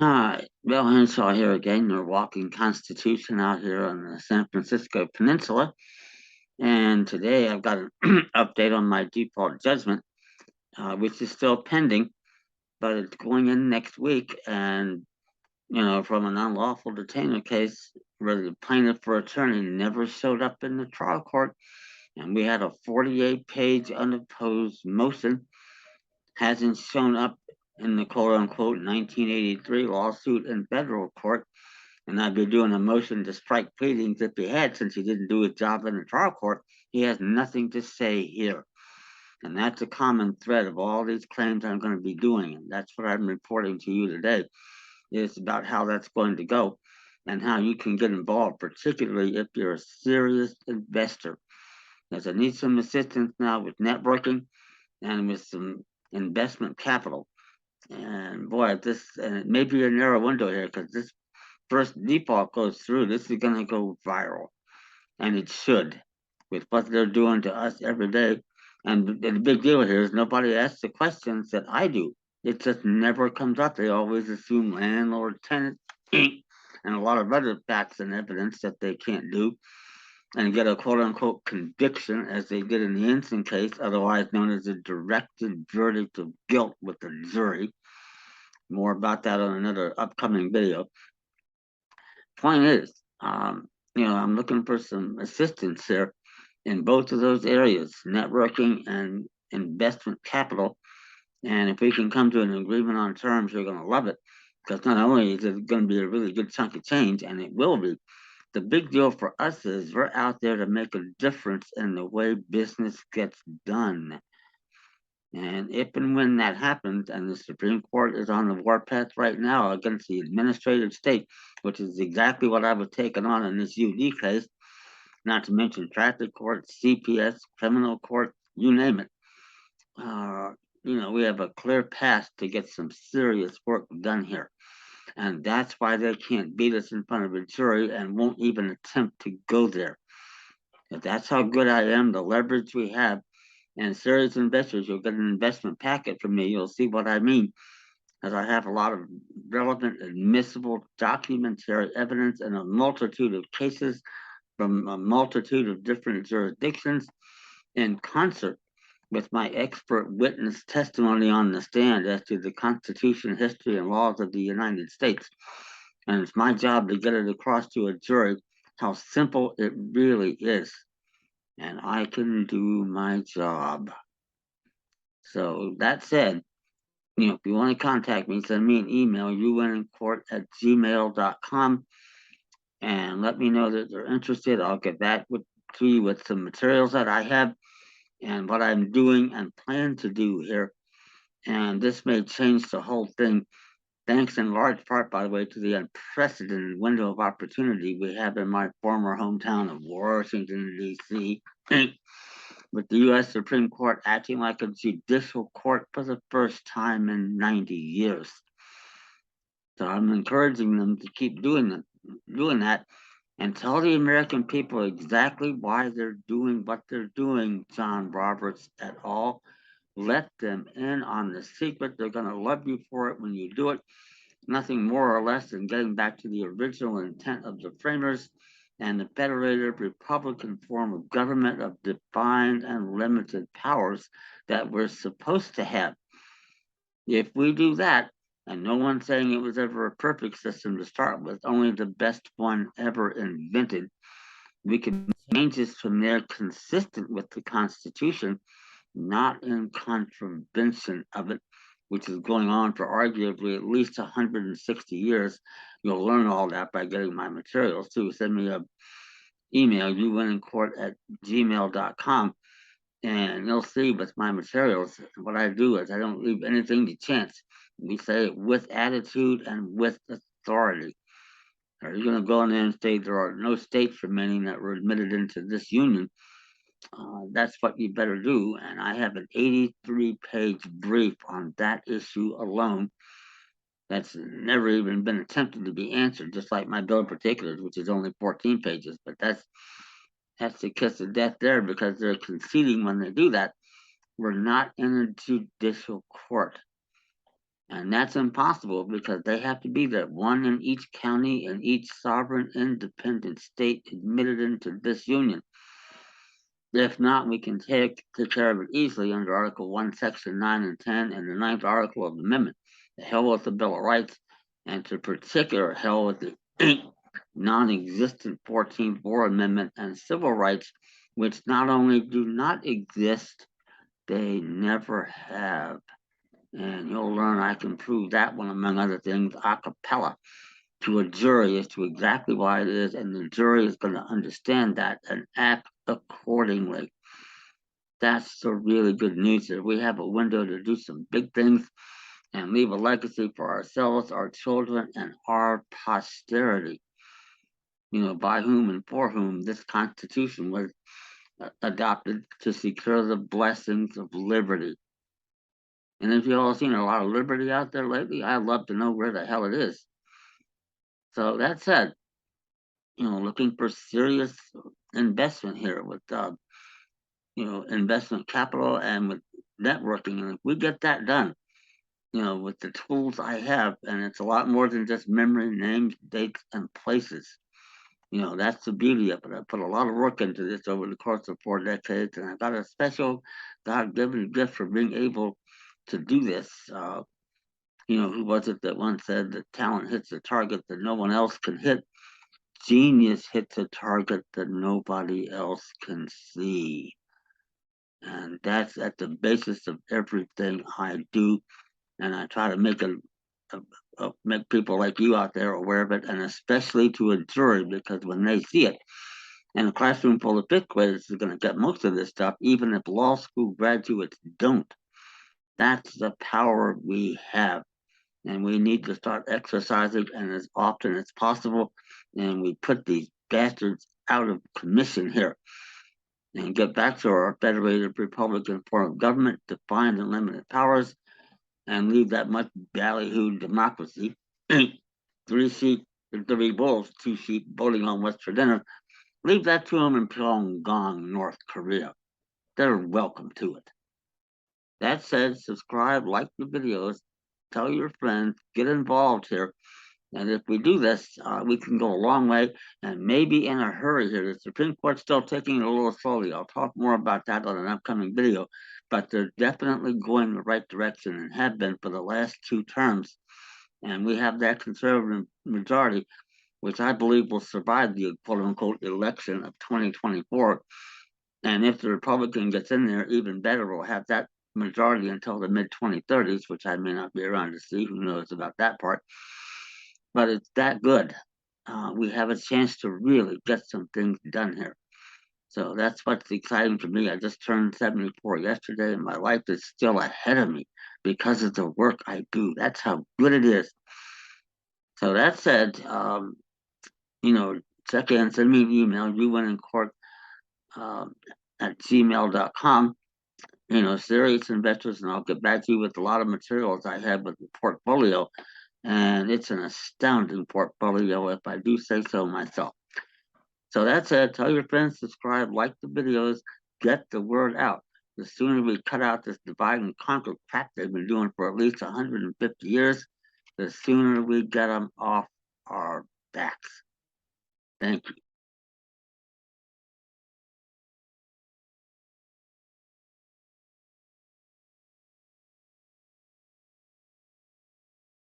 Hi, Bill Henshaw here again, your walking constitution out here on the San Francisco Peninsula. And today I've got an update on my default judgment, which is still pending, but it's going in next week. And, from an unlawful detainer case where the plaintiff for attorney never showed up in the trial court. And we had a 48-page unopposed motion, hasn't shown up in the quote unquote 1983 lawsuit in federal court. And I'd be doing a motion to strike pleadings if he had, since he didn't do his job in the trial court. He has nothing to say here. And that's a common thread of all these claims I'm going to be doing. And that's what I'm reporting to you today. It's about how that's going to go and how you can get involved, particularly if you're a serious investor. As I need some assistance now with networking and with some investment capital. And boy, and it may be a narrow window here because this first default goes through, this is going to go viral. And it should, with what they're doing to us every day. And the big deal here is nobody asks the questions that I do. It just never comes up. They always assume landlord, tenant, and a lot of other facts and evidence that they can't do and get a quote unquote conviction, as they did in the Ensign case, otherwise known as a directed verdict of guilt with the jury. More about that on another upcoming video. Point is, I'm looking for some assistance here in both of those areas, networking and investment capital. And if we can come to an agreement on terms, you're going to love it, because not only is it going to be a really good chunk of change, and it will be, the big deal for us is we're out there to make a difference in the way business gets done. And if and when that happens, and the Supreme Court is on the warpath right now against the administrative state, which is exactly what I was taking on in this UD case, not to mention traffic court, CPS, criminal court, you name it. We have a clear path to get some serious work done here. And that's why they can't beat us in front of a jury and won't even attempt to go there. If that's how good I am, the leverage we have, and serious investors, you'll get an investment packet from me. You'll see what I mean, as I have a lot of relevant, admissible, documentary evidence in a multitude of cases from a multitude of different jurisdictions, in concert with my expert witness testimony on the stand as to the Constitution, history, and laws of the United States. And it's my job to get it across to a jury how simple it really is. And I can do my job. So that said, if you want to contact me, send me an email, uwincourt@gmail.com, and let me know that you're interested. I'll get back to you with some materials that I have and what I'm doing and plan to do here. And this may change the whole thing, thanks in large part, by the way, to the unprecedented window of opportunity we have in my former hometown of Washington, D.C., with the U.S. Supreme Court acting like a judicial court for the first time in 90 years. So I'm encouraging them to keep doing that, and tell the American people exactly why they're doing what they're doing, John Roberts et al. Let them in on the secret. They're going to love you for it when you do it. Nothing more or less than getting back to the original intent of the framers and the federated Republican form of government of defined and limited powers that we're supposed to have. If we do that, and no one's saying it was ever a perfect system to start with, only the best one ever invented, we can make changes from there consistent with the Constitution, not in contravention of it, which is going on for arguably at least 160 years. You'll learn all that by getting my materials too. Send me an email, uwincourt@gmail.com, and you'll see with my materials, what I do is I don't leave anything to chance. We say it with attitude and with authority. Are you going to go in there and say there are no states remaining that were admitted into this union? That's what you better do. And I have an 83-page brief on that issue alone that's never even been attempted to be answered, just like my bill of particulars, which is only 14 pages. But that's the kiss of death there, because they're conceding when they do that. We're not in a judicial court. And that's impossible because they have to be there, one in each county and each sovereign independent state admitted into this union. If not, we can take care of it easily under Article 1, Section 9 and 10 and the ninth article of the amendment. The hell with the Bill of Rights, and to particular hell with the non-existent 14th War Amendment and civil rights, which not only do not exist, they never have. And you'll learn I can prove that one, among other things, a cappella to a jury as to exactly why it is, and the jury is going to understand that and act accordingly. That's the really good news here. We have a window to do some big things and leave a legacy for ourselves, our children, and our posterity. By whom and for whom this Constitution was adopted to secure the blessings of liberty. And if you all seen a lot of liberty out there lately, I'd love to know where the hell it is. So that said, looking for serious investment here with, investment capital and with networking. And if we get that done, with the tools I have, and it's a lot more than just memory, names, dates, and places. That's the beauty of it. I put a lot of work into this over the course of 4 decades, and I got a special God-given gift for being able to do this. Who was it that once said that talent hits a target that no one else can hit? Genius hits a target that nobody else can see. And that's at the basis of everything I do. And I try to make people like you out there aware of it, and especially to a jury, because when they see it, and a classroom full of fifth graders is going to get most of this stuff, even if law school graduates don't. That's the power we have. And we need to start exercising and as often as possible. And we put these bastards out of commission here and get back to our federated Republican form of government, defined and limited powers, and leave that much ballyhooed democracy. 3 sheep, 3 wolves, 2 sheep voting on what's for dinner. Leave that to them in Pyongyang, North Korea. They're welcome to it. That said, subscribe, like the videos, tell your friends, get involved here. And if we do this, we can go a long way, and maybe in a hurry here. The Supreme Court's still taking it a little slowly. I'll talk more about that on an upcoming video, but they're definitely going the right direction and have been for the last 2 terms. And we have that conservative majority, which I believe will survive the quote-unquote election of 2024. And if the Republican gets in there, even better, we'll have that majority until the mid-2030s, which I may not be around to see. Who knows about that part? But it's that good. We have a chance to really get some things done here. So that's what's exciting for me. I just turned 74 yesterday, and my life is still ahead of me because of the work I do. That's how good it is. So that said, check in, send me an email, youwinnincourt at gmail.com. Serious investors, and I'll get back to you with a lot of materials I have with the portfolio. And it's an astounding portfolio, if I do say so myself. So that said, tell your friends, subscribe, like the videos, get the word out. The sooner we cut out this divide and conquer crap they've been doing for at least 150 years, the sooner we get them off our backs. Thank you.